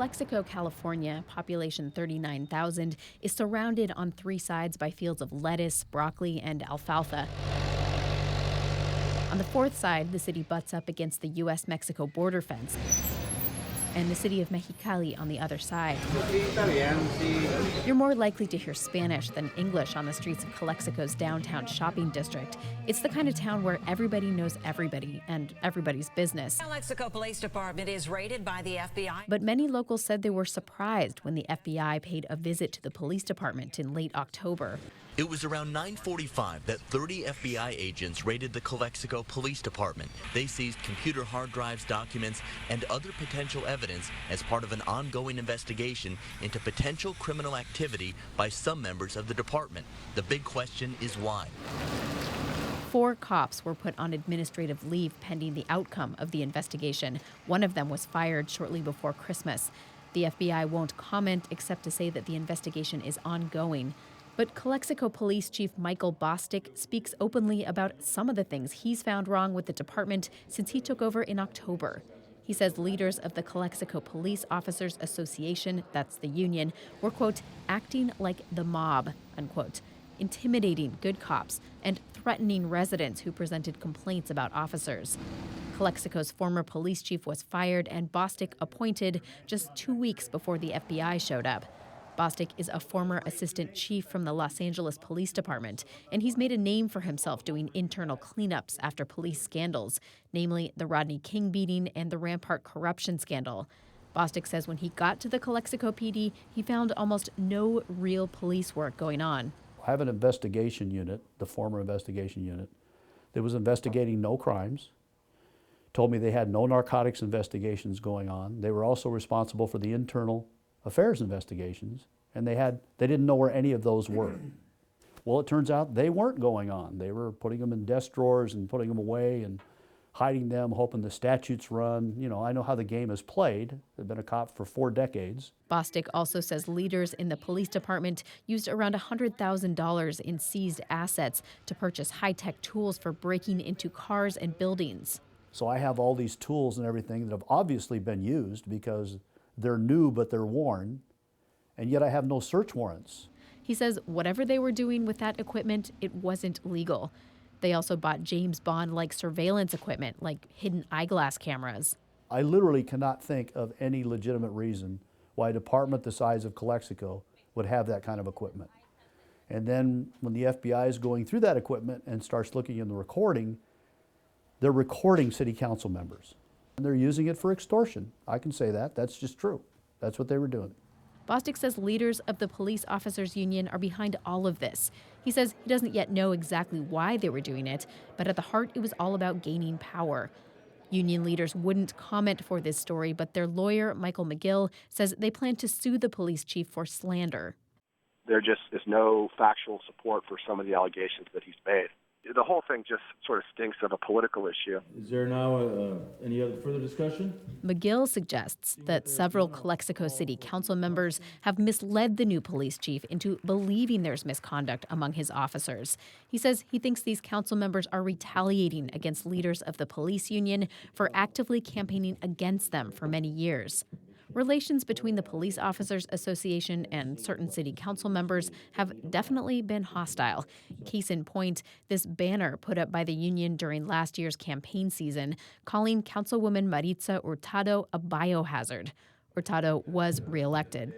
Calexico, California, population 39,000, is surrounded on three sides by fields of lettuce, broccoli, and alfalfa. On the fourth side, the city butts up against the U.S.-Mexico border fence, and the city of Mexicali on the other side. You're more likely to hear Spanish than English on the streets of Calexico's downtown shopping district. It's the kind of town where everybody knows everybody and everybody's business. Calexico Police Department is raided by the FBI. But many locals said they were surprised when the FBI paid a visit to the police department in late October. It was around 9:45 that 30 FBI agents raided the Calexico Police Department. They seized computer hard drives, documents, and other potential evidence as part of an ongoing investigation into potential criminal activity by some members of the department. The big question is why. 4 cops were put on administrative leave pending the outcome of the investigation. One of them was fired shortly before Christmas. The FBI won't comment except to say that the investigation is ongoing. But Calexico Police Chief Michael Bostic speaks openly about some of the things he's found wrong with the department since he took over in October. He says leaders of the Calexico Police Officers Association, that's the union, were, quote, acting like the mob, unquote, intimidating good cops and threatening residents who presented complaints about officers. Calexico's former police chief was fired and Bostic appointed just 2 weeks before the FBI showed up. Bostic is a former assistant chief from the Los Angeles Police Department, and he's made a name for himself doing internal cleanups after police scandals, namely the Rodney King beating and the Rampart corruption scandal. Bostic says when he got to the Calexico PD, he found almost no real police work going on. I have an investigation unit, the former investigation unit, that was investigating no crimes, told me they had no narcotics investigations going on. They were also responsible for the internal affairs investigations, and they didn't know where any of those were. Well, it turns out they weren't going on. They were putting them in desk drawers and putting them away and hiding them, hoping the statutes run. You know, I know how the game is played. I've been a cop for 4 decades. Bostic also says leaders in the police department used around $100,000 in seized assets to purchase high-tech tools for breaking into cars and buildings. So I have all these tools and everything that have obviously been used because they're new, but they're worn, and yet I have no search warrants. He says whatever they were doing with that equipment, it wasn't legal. They also bought James Bond-like surveillance equipment, like hidden eyeglass cameras. I literally cannot think of any legitimate reason why a department the size of Calexico would have that kind of equipment. And then when the FBI is going through that equipment and starts looking in the recording, they're recording city council members. And they're using it for extortion. I can say that. That's just true. That's what they were doing. Bostic says leaders of the Police Officers Union are behind all of this. He says he doesn't yet know exactly why they were doing it, but at the heart, it was all about gaining power. Union leaders wouldn't comment for this story, but their lawyer, Michael McGill, says they plan to sue the police chief for slander. There just is no factual support for some of the allegations that he's made. The whole thing just sort of stinks of a political issue. Is there now any other further discussion? McGill suggests that several Calexico City Council members have misled the new police chief into believing there's misconduct among his officers. He says he thinks these council members are retaliating against leaders of the police union for actively campaigning against them for many years. Relations between the Police Officers Association and certain city council members have definitely been hostile. Case in point, this banner put up by the union during last year's campaign season calling Councilwoman Maritza Hurtado a biohazard. Hurtado was reelected.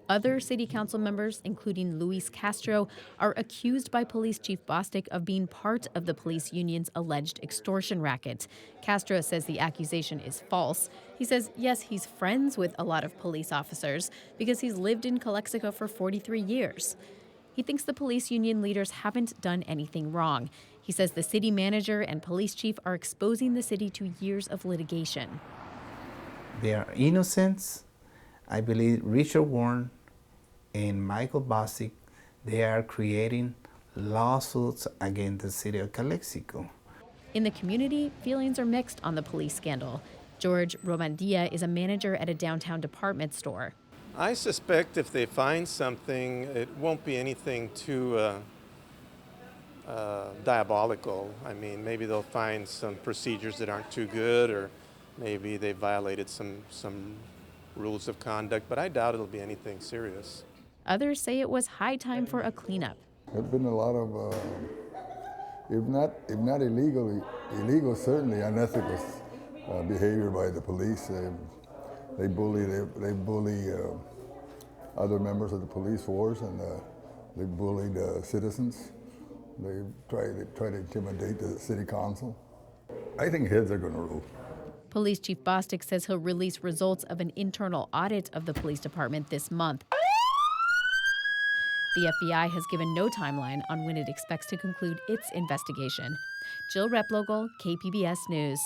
Other city council members, including Luis Castro, are accused by Police Chief Bostic of being part of the police union's alleged extortion racket. Castro says the accusation is false. He says, yes, he's friends with a lot of police officers because he's lived in Calexico for 43 years. He thinks the police union leaders haven't done anything wrong. He says the city manager and police chief are exposing the city to years of litigation. They are innocents. I believe Richard Warren and Michael Bostic, they are creating lawsuits against the city of Calexico. In the community, feelings are mixed on the police scandal. George Romandia is a manager at a downtown department store. I suspect if they find something, it won't be anything too diabolical. I mean, maybe they'll find some procedures that aren't too good, or maybe they violated some rules of conduct, but I doubt it'll be anything serious. Others say it was high time for a cleanup. There's been a lot of, if not illegal, certainly unethical behavior by the police. They bully other members of the police force, and they bullied citizens. They try to intimidate the city council. I think heads are going to roll. Police Chief Bostic says he'll release results of an internal audit of the police department this month. The FBI has given no timeline on when it expects to conclude its investigation. Jill Replogle, KPBS News.